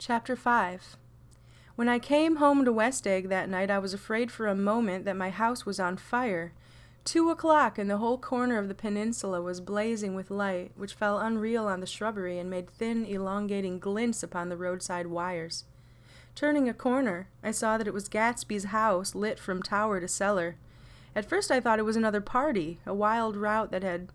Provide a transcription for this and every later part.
Chapter 5. When I came home to West Egg that night, I was afraid for a moment that my house was on fire. 2 o'clock, and the whole corner of the peninsula was blazing with light, which fell unreal on the shrubbery and made thin, elongating glints upon the roadside wires. Turning a corner, I saw that it was Gatsby's house, lit from tower to cellar. At first I thought it was another party, a wild rout that had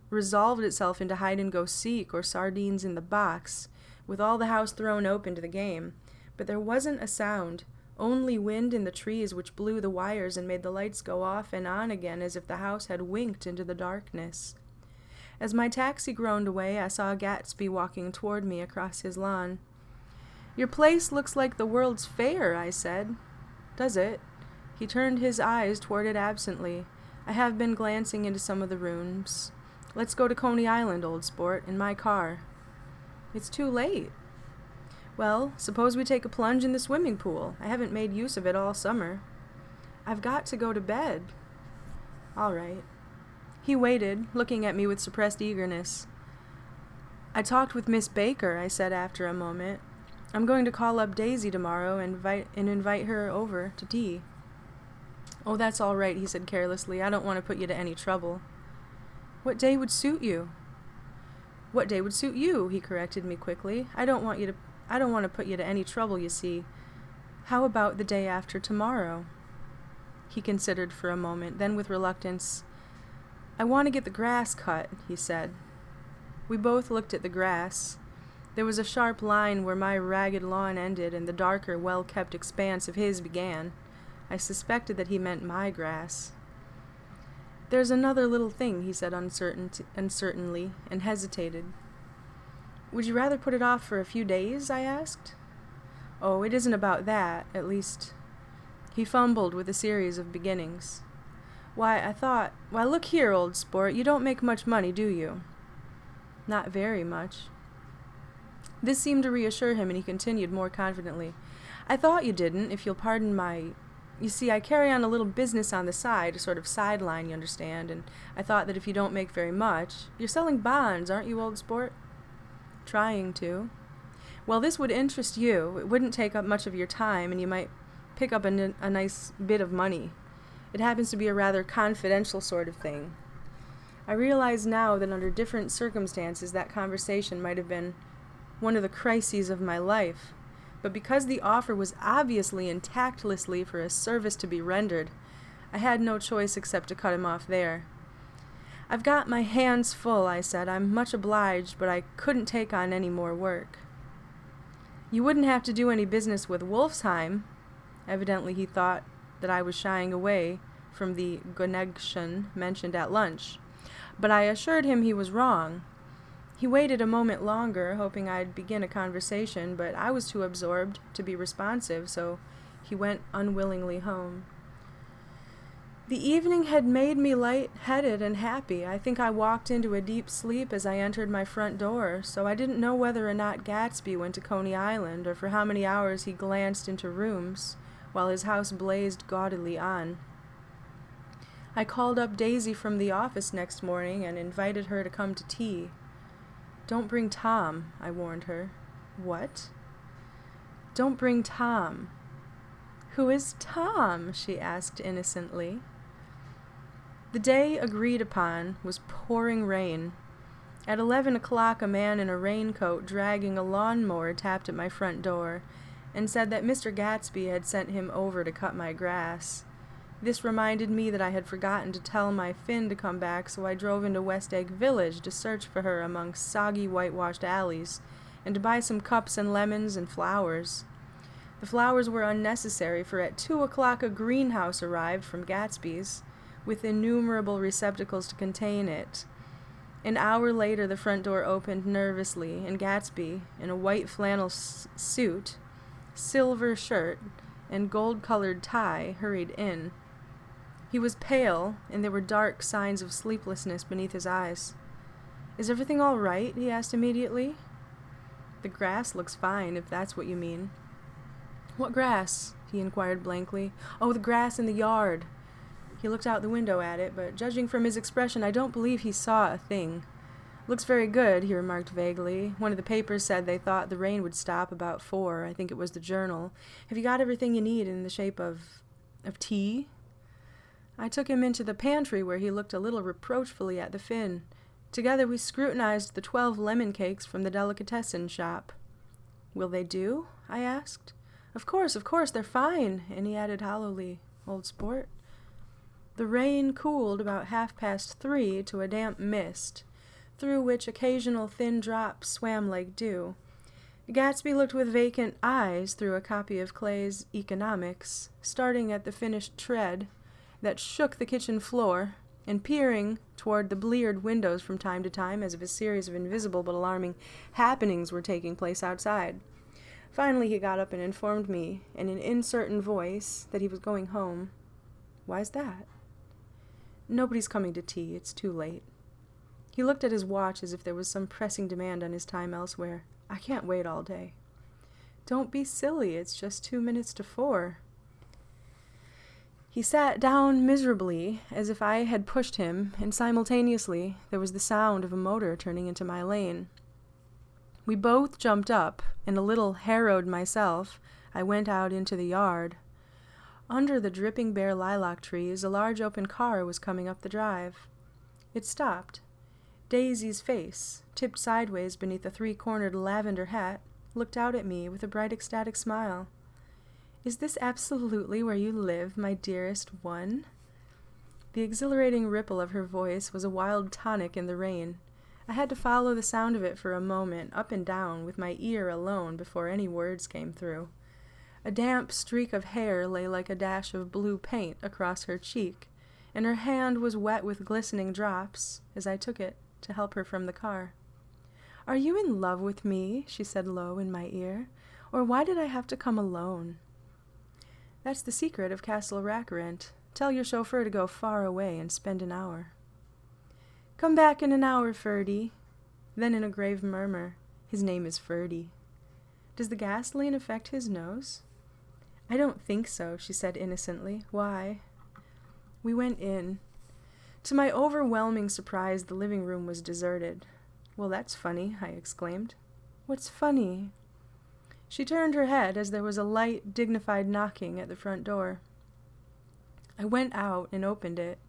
resolved itself into hide-and-go-seek or sardines in the box, with all the house thrown open to the game. But there wasn't a sound, only wind in the trees which blew the wires and made the lights go off and on again as if the house had winked into the darkness. As my taxi groaned away, I saw Gatsby walking toward me across his lawn. "Your place looks like the World's Fair," I said. "Does it?" He turned his eyes toward it absently. "I have been glancing into some of the rooms. Let's go to Coney Island, old sport, in my car." "It's too late." "Well, suppose we take a plunge in the swimming pool. I haven't made use of it all summer." "I've got to go to bed." "All right." He waited, looking at me with suppressed eagerness. "I talked with Miss Baker," I said after a moment. "I'm going to call up Daisy tomorrow and invite her over to tea." "Oh, that's all right," he said carelessly. "I don't want to put you to any trouble." "What day would suit you?" "What day would suit you?" he corrected me quickly. I don't want to put you to any trouble, you see. How about the day after tomorrow?" He considered for a moment, then with reluctance, "I want to get the grass cut," he said. We both looked at the grass. There was a sharp line where my ragged lawn ended and the darker, well-kept expanse of his began. I suspected that he meant my grass. "There's another little thing," he said uncertainly, and hesitated. "Would you rather put it off for a few days?" I asked. "Oh, it isn't about that, at least." He fumbled with a series of beginnings. Why, look here, old sport, you don't make much money, do you?" "Not very much." This seemed to reassure him, and he continued more confidently. "I thought you didn't, if you'll pardon my... You see, I carry on a little business on the side, a sort of sideline, you understand, and I thought that if you don't make very much... You're selling bonds, aren't you, old sport?" "Trying to." "Well, this would interest you. It wouldn't take up much of your time, and you might pick up a nice bit of money. It happens to be a rather confidential sort of thing." I realize now that under different circumstances that conversation might have been one of the crises of my life, but because the offer was obviously and tactlessly for a service to be rendered, I had no choice except to cut him off there. "I've got my hands full," I said. "I'm much obliged, but I couldn't take on any more work." "You wouldn't have to do any business with Wolfsheim." Evidently he thought that I was shying away from the connection mentioned at lunch, but I assured him he was wrong. He waited a moment longer, hoping I'd begin a conversation, but I was too absorbed to be responsive, so he went unwillingly home. The evening had made me light-headed and happy. I think I walked into a deep sleep as I entered my front door, so I didn't know whether or not Gatsby went to Coney Island, or for how many hours he glanced into rooms, while his house blazed gaudily on. I called up Daisy from the office next morning and invited her to come to tea. "Don't bring Tom," I warned her. "What?" "Don't bring Tom." "Who is Tom?" she asked innocently. The day agreed upon was pouring rain. At 11 o'clock a man in a raincoat dragging a lawnmower tapped at my front door and said that Mr. Gatsby had sent him over to cut my grass. This reminded me that I had forgotten to tell my Finn to come back, so I drove into West Egg Village to search for her among soggy whitewashed alleys and to buy some cups and lemons and flowers. The flowers were unnecessary, for at 2 o'clock a greenhouse arrived from Gatsby's, with innumerable receptacles to contain it. An hour later the front door opened nervously, and Gatsby, in a white flannel suit, silver shirt, and gold-colored tie, hurried in. He was pale, and there were dark signs of sleeplessness beneath his eyes. "Is everything all right?" he asked immediately. "The grass looks fine, if that's what you mean." "What grass?" he inquired blankly. "Oh, the grass in the yard." He looked out the window at it, but judging from his expression, I don't believe he saw a thing. "Looks very good," he remarked vaguely. "One of the papers said they thought the rain would stop about 4. I think it was the Journal. Have you got everything you need in the shape of tea?" I took him into the pantry where he looked a little reproachfully at the Finn. Together we scrutinized the 12 lemon cakes from the delicatessen shop. "Will they do?" I asked. Of course, they're fine," and he added hollowly, "Old sport." The rain cooled about 3:30 to a damp mist, through which occasional thin drops swam like dew. Gatsby looked with vacant eyes through a copy of Clay's Economics, starting at the finished tread that shook the kitchen floor, and peering toward the bleared windows from time to time as if a series of invisible but alarming happenings were taking place outside. Finally he got up and informed me, in an uncertain voice, that he was going home. "Why's that?" "Nobody's coming to tea. It's too late." He looked at his watch as if there was some pressing demand on his time elsewhere. "I can't wait all day." "Don't be silly. It's just 2 minutes to 4. He sat down miserably, as if I had pushed him, and simultaneously there was the sound of a motor turning into my lane. We both jumped up, and a little harrowed myself, I went out into the yard. Under the dripping bare lilac trees, a large open car was coming up the drive. It stopped. Daisy's face, tipped sideways beneath a 3-cornered lavender hat, looked out at me with a bright ecstatic smile. "Is this absolutely where you live, my dearest one?" The exhilarating ripple of her voice was a wild tonic in the rain. I had to follow the sound of it for a moment, up and down, with my ear alone, before any words came through. A damp streak of hair lay like a dash of blue paint across her cheek, and her hand was wet with glistening drops as I took it to help her from the car. "Are you in love with me?" she said low in my ear. "Or why did I have to come alone?" "That's the secret of Castle Rackrent. Tell your chauffeur to go far away and spend an hour." "Come back in an hour, Ferdy." Then in a grave murmur, "His name is Ferdy." "Does the gasoline affect his nose?" "I don't think so," she said innocently. "Why?" We went in. To my overwhelming surprise, the living room was deserted. "Well, that's funny," I exclaimed. "What's funny?" She turned her head as there was a light, dignified knocking at the front door. I went out and opened it.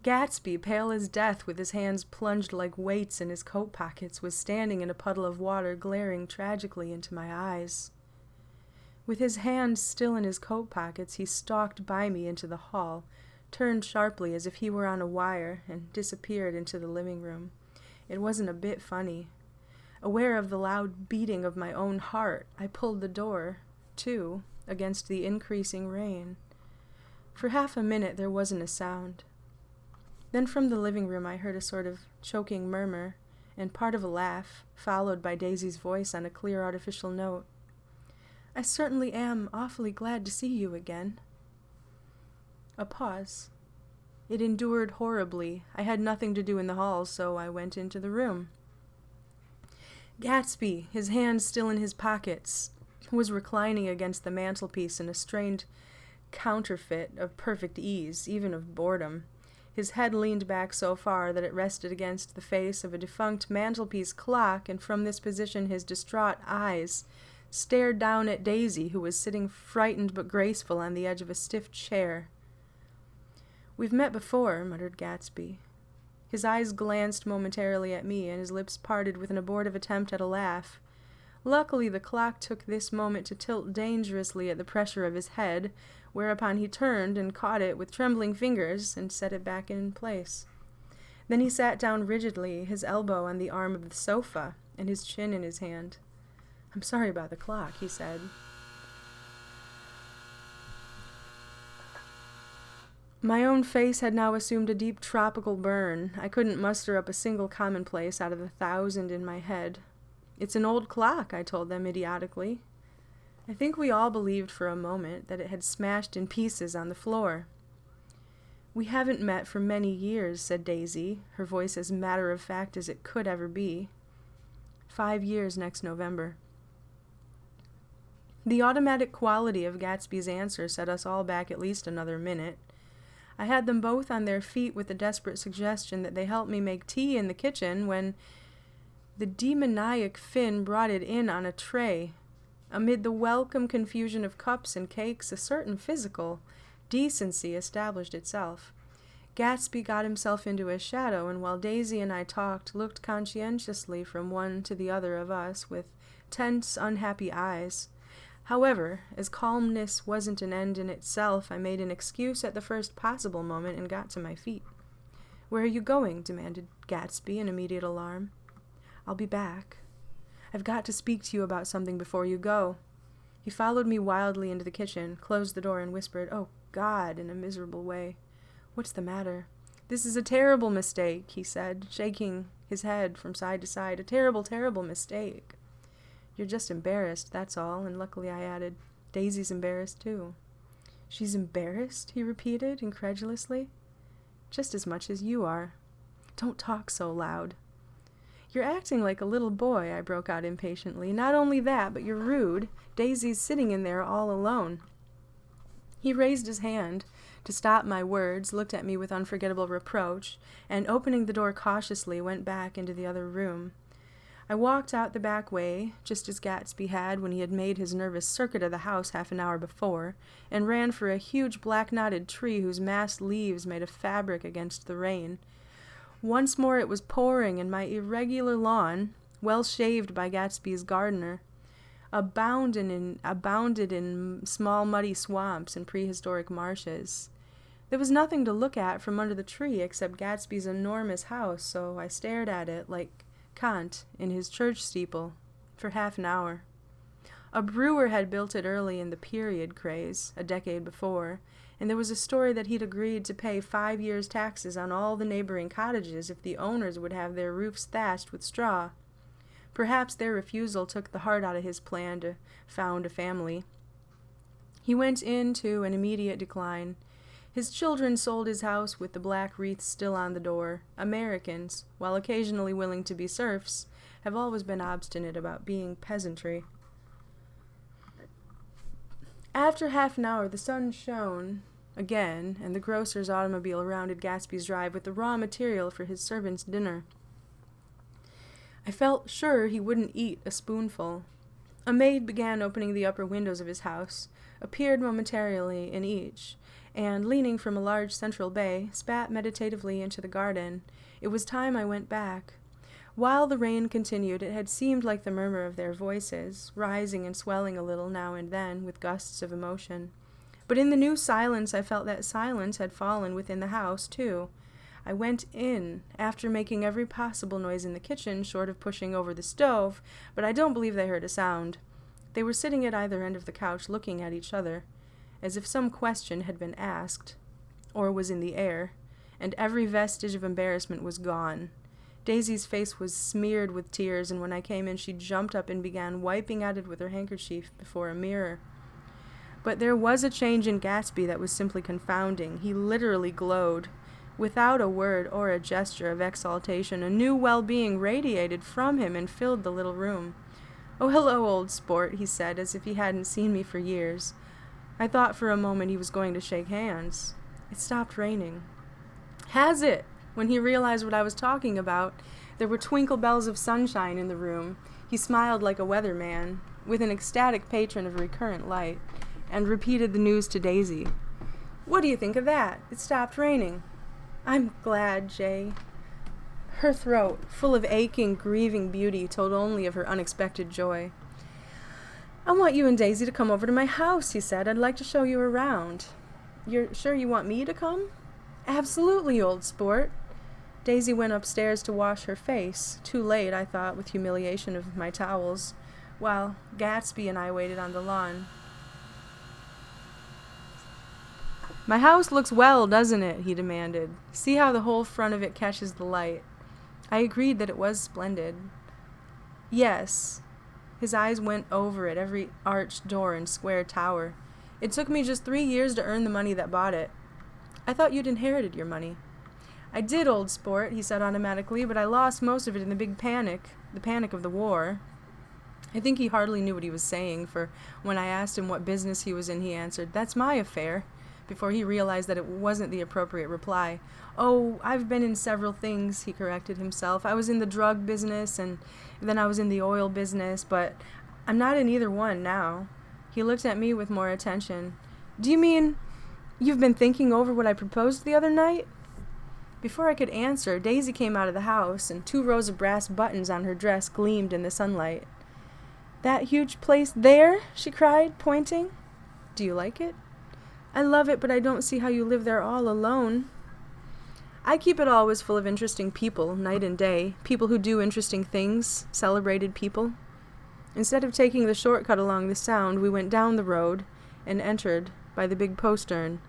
Gatsby, pale as death, with his hands plunged like weights in his coat pockets, was standing in a puddle of water, glaring tragically into my eyes. With his hands still in his coat pockets, he stalked by me into the hall, turned sharply as if he were on a wire, and disappeared into the living room. It wasn't a bit funny. Aware of the loud beating of my own heart, I pulled the door, too, against the increasing rain. For half a minute there wasn't a sound. Then from the living room I heard a sort of choking murmur, and part of a laugh, followed by Daisy's voice on a clear artificial note. "I certainly am awfully glad to see you again." A pause. It endured horribly. I had nothing to do in the hall, so I went into the room. Gatsby, his hands still in his pockets, was reclining against the mantelpiece in a strained counterfeit of perfect ease, even of boredom. His head leaned back so far that it rested against the face of a defunct mantelpiece clock, and from this position his distraught eyes stared down at Daisy, who was sitting frightened but graceful on the edge of a stiff chair. "We've met before," muttered Gatsby. His eyes glanced momentarily at me, and his lips parted with an abortive attempt at a laugh. Luckily, the clock took this moment to tilt dangerously at the pressure of his head, whereupon he turned and caught it with trembling fingers and set it back in place. Then he sat down rigidly, his elbow on the arm of the sofa, and his chin in his hand. "I'm sorry about the clock," he said. My own face had now assumed a deep tropical burn. I couldn't muster up a single commonplace out of 1,000 in my head. "It's an old clock," I told them idiotically. I think we all believed for a moment that it had smashed in pieces on the floor. "We haven't met for many years," said Daisy, her voice as matter-of-fact as it could ever be. 5 years next November. The automatic quality of Gatsby's answer set us all back at least another minute. I had them both on their feet with the desperate suggestion that they help me make tea in the kitchen when the demoniac Finn brought it in on a tray. Amid the welcome confusion of cups and cakes, a certain physical decency established itself. Gatsby got himself into a shadow, and while Daisy and I talked, looked conscientiously from one to the other of us with tense, unhappy eyes. However, as calmness wasn't an end in itself, I made an excuse at the first possible moment and got to my feet. "Where are you going?" demanded Gatsby in immediate alarm. "I'll be back. I've got to speak to you about something before you go." He followed me wildly into the kitchen, closed the door, and whispered, "Oh, God," in a miserable way. "What's the matter?" "This is a terrible mistake," he said, shaking his head from side to side. "A terrible, terrible mistake." "You're just embarrassed, that's all," and luckily I added, "Daisy's embarrassed too." "She's embarrassed?" he repeated incredulously. "Just as much as you are." "Don't talk so loud." "You're acting like a little boy," I broke out impatiently. "Not only that, but you're rude. Daisy's sitting in there all alone." He raised his hand to stop my words, looked at me with unforgettable reproach, and opening the door cautiously, went back into the other room. I walked out the back way, just as Gatsby had when he had made his nervous circuit of the house half an hour before, and ran for a huge black-knotted tree whose massed leaves made a fabric against the rain. Once more it was pouring, and my irregular lawn, well shaved by Gatsby's gardener, abounded in small muddy swamps and prehistoric marshes. There was nothing to look at from under the tree except Gatsby's enormous house, so I stared at it like Kant in his church steeple for half an hour. A brewer had built it early in the period craze, a decade before, and there was a story that he'd agreed to pay 5 years' taxes on all the neighboring cottages if the owners would have their roofs thatched with straw. Perhaps their refusal took the heart out of his plan to found a family. He went into an immediate decline. His children sold his house with the black wreaths still on the door. Americans, while occasionally willing to be serfs, have always been obstinate about being peasantry. After half an hour, the sun shone again, and the grocer's automobile rounded Gatsby's drive with the raw material for his servant's dinner. I felt sure he wouldn't eat a spoonful. A maid began opening the upper windows of his house, appeared momentarily in each, and, leaning from a large central bay, spat meditatively into the garden. It was time I went back. While the rain continued, it had seemed like the murmur of their voices, rising and swelling a little now and then with gusts of emotion. But in the new silence I felt that silence had fallen within the house, too. I went in, after making every possible noise in the kitchen, short of pushing over the stove, but I don't believe they heard a sound. They were sitting at either end of the couch looking at each other, as if some question had been asked, or was in the air, and every vestige of embarrassment was gone. Daisy's face was smeared with tears, and when I came in she jumped up and began wiping at it with her handkerchief before a mirror. But there was a change in Gatsby that was simply confounding. He literally glowed. Without a word or a gesture of exaltation, a new well-being radiated from him and filled the little room. "Oh, hello, old sport," he said, as if he hadn't seen me for years. I thought for a moment he was going to shake hands. It stopped raining. "Has it?" When he realized what I was talking about, there were twinkle bells of sunshine in the room. He smiled like a weatherman, with an ecstatic patron of recurrent light, and repeated the news to Daisy. "What do you think of that? It stopped raining." "I'm glad, Jay." Her throat, full of aching, grieving beauty, told only of her unexpected joy. "I want you and Daisy to come over to my house," he said. "I'd like to show you around." "You're sure you want me to come?" "Absolutely, old sport." Daisy went upstairs to wash her face, too late, I thought, with humiliation of my towels, while Gatsby and I waited on the lawn. "My house looks well, doesn't it?" he demanded. "See how the whole front of it catches the light." I agreed that it was splendid. "Yes." His eyes went over at every arched door and square tower. "It took me just 3 years to earn the money that bought it." "I thought you'd inherited your money." "I did, old sport," he said automatically, "but I lost most of it in the big panic, the panic of the war." I think he hardly knew what he was saying, for when I asked him what business he was in, he answered, "That's my affair. before he realized that it wasn't the appropriate reply. "Oh, I've been in several things," he corrected himself. "I was in the drug business, and then I was in the oil business, but I'm not in either one now." He looked at me with more attention. "Do you mean you've been thinking over what I proposed the other night?" Before I could answer, Daisy came out of the house, and 2 rows of brass buttons on her dress gleamed in the sunlight. "That huge place there?" she cried, pointing. "Do you like it?" "I love it, but I don't see how you live there all alone." "I keep it always full of interesting people, night and day, people who do interesting things, celebrated people." Instead of taking the shortcut along the Sound, we went down the road and entered by the big postern.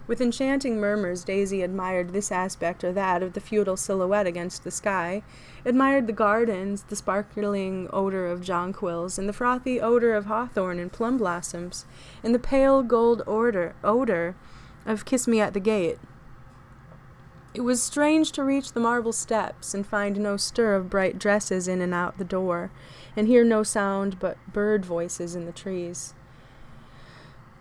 With enchanting murmurs, Daisy admired this aspect or that of the feudal silhouette against the sky, admired the gardens, the sparkling odor of jonquils, and the frothy odor of hawthorn and plum blossoms, and the pale gold odor of Kiss Me at the Gate. It was strange to reach the marble steps and find no stir of bright dresses in and out the door, and hear no sound but bird voices in the trees.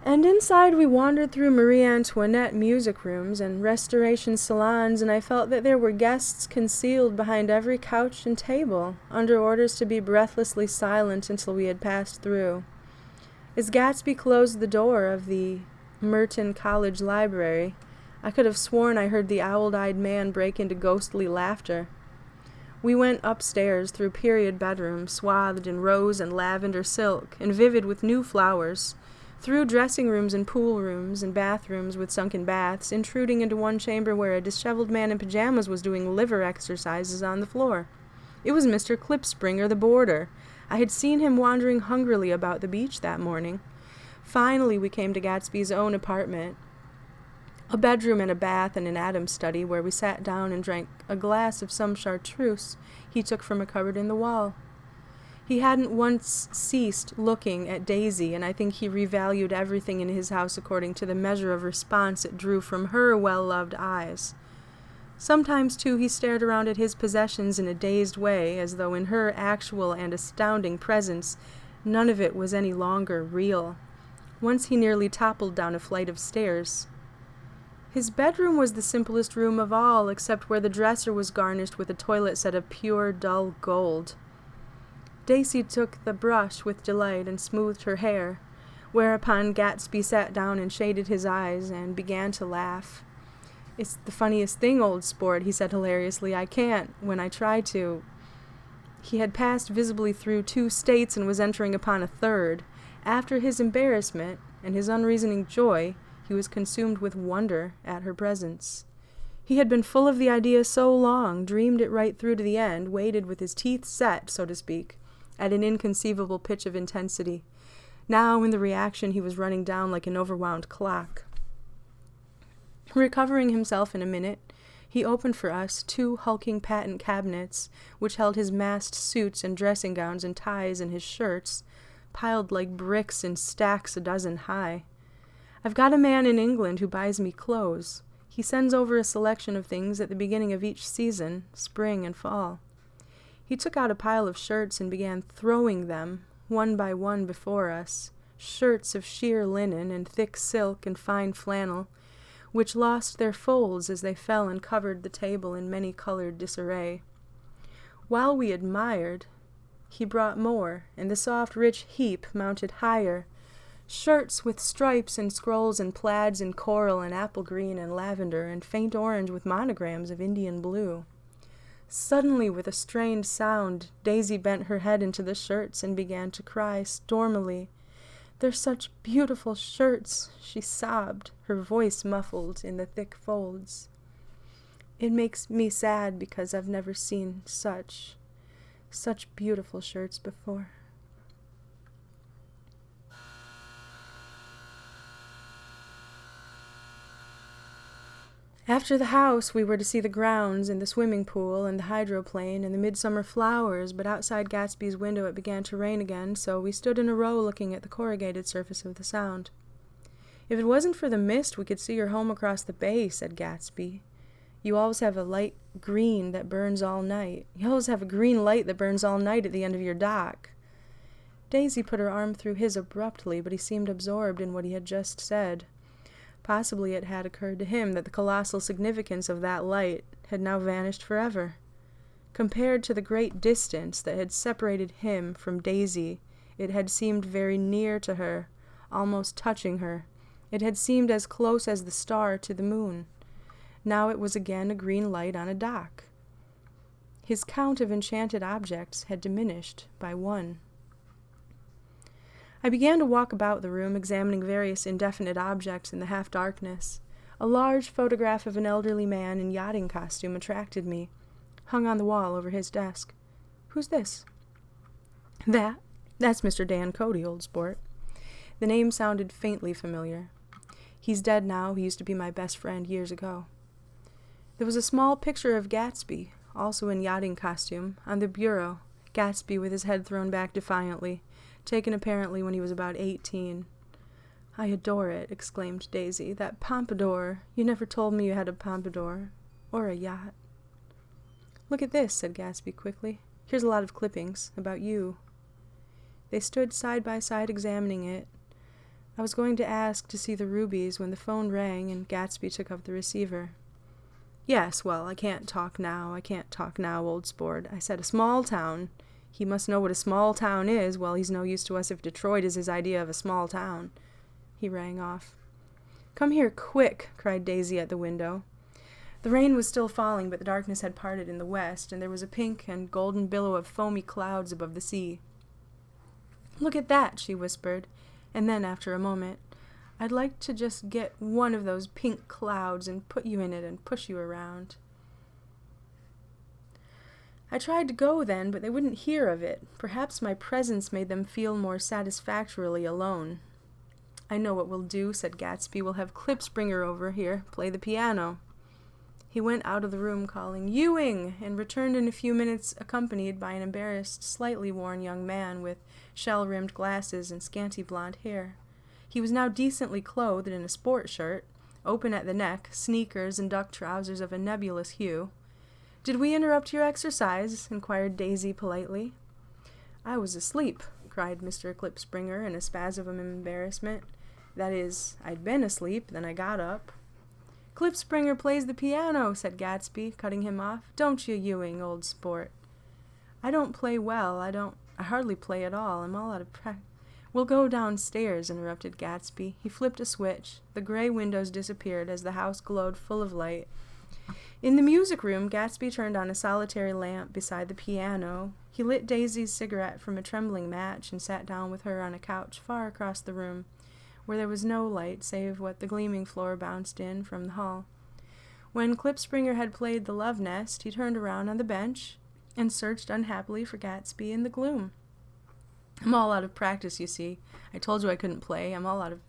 And inside we wandered through Marie Antoinette music rooms and restoration salons, and I felt that there were guests concealed behind every couch and table, under orders to be breathlessly silent until we had passed through. As Gatsby closed the door of the Merton College Library, I could have sworn I heard the owl-eyed man break into ghostly laughter. We went upstairs through period bedrooms, swathed in rose and lavender silk, and vivid with new flowers, through dressing rooms and pool rooms and bathrooms with sunken baths, intruding into one chamber where a disheveled man in pajamas was doing liver exercises on the floor. It was Mr. Klipspringer, the boarder. I had seen him wandering hungrily about the beach that morning. Finally, we came to Gatsby's own apartment, a bedroom and a bath and an Adam's study, where we sat down and drank a glass of some chartreuse he took from a cupboard in the wall. He hadn't once ceased looking at Daisy, and I think he revalued everything in his house according to the measure of response it drew from her well-loved eyes. Sometimes, too, he stared around at his possessions in a dazed way, as though in her actual and astounding presence none of it was any longer real. Once he nearly toppled down a flight of stairs. His bedroom was the simplest room of all, except where the dresser was garnished with a toilet set of pure, dull gold. Daisy took the brush with delight and smoothed her hair, whereupon Gatsby sat down and shaded his eyes and began to laugh. "It's the funniest thing, old sport," he said hilariously. "I can't, when I try to." He had passed visibly through 2 states and was entering upon a third. After his embarrassment and his unreasoning joy, he was consumed with wonder at her presence. He had been full of the idea so long, dreamed it right through to the end, waited with his teeth set, so to speak, at an inconceivable pitch of intensity. Now, in the reaction, he was running down like an overwound clock. Recovering himself in a minute, he opened for us 2 hulking patent cabinets, which held his massed suits and dressing gowns and ties and his shirts, piled like bricks in stacks a dozen high. "I've got a man in England who buys me clothes. He sends over a selection of things at the beginning of each season, spring and fall." He took out a pile of shirts and began throwing them, one by one, before us, shirts of sheer linen and thick silk and fine flannel, which lost their folds as they fell and covered the table in many-colored disarray. While we admired, he brought more, and the soft, rich heap mounted higher, shirts with stripes and scrolls and plaids in coral and apple green and lavender and faint orange with monograms of Indian blue. Suddenly, with a strained sound, Daisy bent her head into the shirts and began to cry stormily. "They're such beautiful shirts," she sobbed, her voice muffled in the thick folds. "It makes me sad because I've never seen such beautiful shirts before." After the house, we were to see the grounds and the swimming pool and the hydroplane and the midsummer flowers, but outside Gatsby's window it began to rain again, so we stood in a row looking at the corrugated surface of the Sound. "If it wasn't for the mist, we could see your home across the bay," said Gatsby. "You always have a light green that burns all night. You always have a green light that burns all night at the end of your dock." Daisy put her arm through his abruptly, but he seemed absorbed in what he had just said. Possibly it had occurred to him that the colossal significance of that light had now vanished forever. Compared to the great distance that had separated him from Daisy, it had seemed very near to her, almost touching her. It had seemed as close as the star to the moon. Now it was again a green light on a dock. His count of enchanted objects had diminished by 1. I began to walk about the room, examining various indefinite objects in the half-darkness. A large photograph of an elderly man in yachting costume attracted me, hung on the wall over his desk. "Who's this?" That's Mr. Dan Cody, old sport." The name sounded faintly familiar. "He's dead now. He used to be my best friend years ago." There was a small picture of Gatsby, also in yachting costume, on the bureau, Gatsby with his head thrown back defiantly, taken apparently when he was about 18. "I adore it," exclaimed Daisy. "That pompadour. You never told me you had a pompadour. Or a yacht." "Look at this," said Gatsby quickly. "Here's a lot of clippings about you." They stood side by side examining it. I was going to ask to see the rubies when the phone rang and Gatsby took up the receiver. "Yes, well, I can't talk now, old sport. I said a small town. He must know what a small town is. Well, he's no use to us if Detroit is his idea of a small town." He rang off. "Come here, quick," cried Daisy at the window. The rain was still falling, but the darkness had parted in the west, and there was a pink and golden billow of foamy clouds above the sea. "Look at that," she whispered, and then, after a moment, "I'd like to just get one of those pink clouds and put you in it and push you around." I tried to go then, but they wouldn't hear of it. Perhaps my presence made them feel more satisfactorily alone. "I know what we'll do," said Gatsby. "We'll have Klipspringer over here, play the piano." He went out of the room calling, "Ewing!" and returned in a few minutes accompanied by an embarrassed, slightly worn young man with shell-rimmed glasses and scanty blonde hair. He was now decently clothed in a sport shirt, open at the neck, sneakers, and duck trousers of a nebulous hue. "Did we interrupt your exercise?" inquired Daisy politely. "I was asleep," cried Mr. Klipspringer in a spasm of embarrassment. "That is, I'd been asleep, then I got up." "Klipspringer plays the piano," said Gatsby, cutting him off. "Don't you, Ewing, old sport?" "I don't play well. I hardly play at all. I'm all out of practice." "We'll go downstairs," interrupted Gatsby. He flipped a switch. The gray windows disappeared as the house glowed full of light. In the music room, Gatsby turned on a solitary lamp beside the piano. He lit Daisy's cigarette from a trembling match and sat down with her on a couch far across the room, where there was no light save what the gleaming floor bounced in from the hall. When Klipspringer had played the Love Nest, he turned around on the bench and searched unhappily for Gatsby in the gloom. "I'm all out of practice, you see. I told you I couldn't play. I'm all out of—"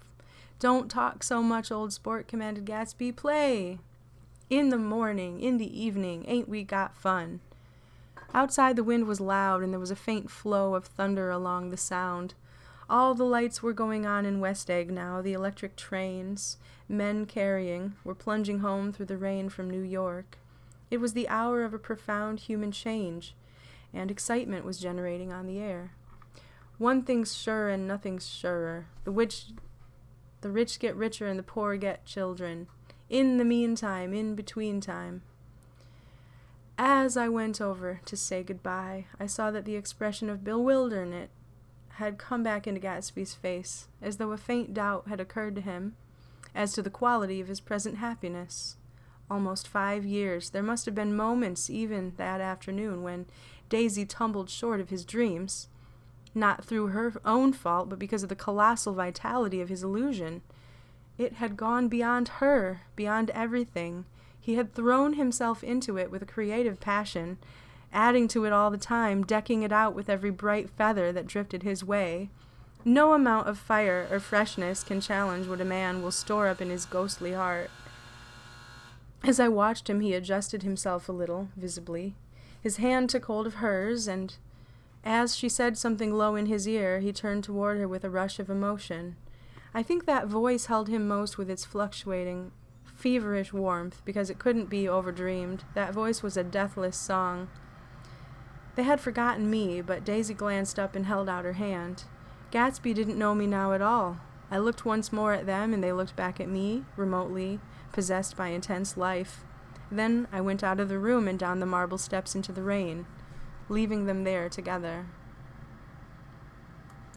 "Don't talk so much, old sport," commanded Gatsby. "Play! In the morning, in the evening, ain't we got fun?" Outside the wind was loud, and there was a faint flow of thunder along the sound. All the lights were going on in West Egg now. The electric trains, men carrying, were plunging home through the rain from New York. It was the hour of a profound human change, and excitement was generating on the air. One thing's sure and nothing's surer. The rich get richer and the poor get children. In the meantime, in between time. As I went over to say goodbye, I saw that the expression of bewilderment had come back into Gatsby's face, as though a faint doubt had occurred to him as to the quality of his present happiness. Almost 5 years. There must have been moments, even that afternoon, when Daisy tumbled short of his dreams, not through her own fault, but because of the colossal vitality of his illusion. It had gone beyond her, beyond everything. He had thrown himself into it with a creative passion, adding to it all the time, decking it out with every bright feather that drifted his way. No amount of fire or freshness can challenge what a man will store up in his ghostly heart. As I watched him, he adjusted himself a little, visibly. His hand took hold of hers, and as she said something low in his ear, he turned toward her with a rush of emotion. I think that voice held him most with its fluctuating, feverish warmth, because it couldn't be overdreamed. That voice was a deathless song. They had forgotten me, but Daisy glanced up and held out her hand. Gatsby didn't know me now at all. I looked once more at them, and they looked back at me, remotely, possessed by intense life. Then I went out of the room and down the marble steps into the rain, leaving them there together.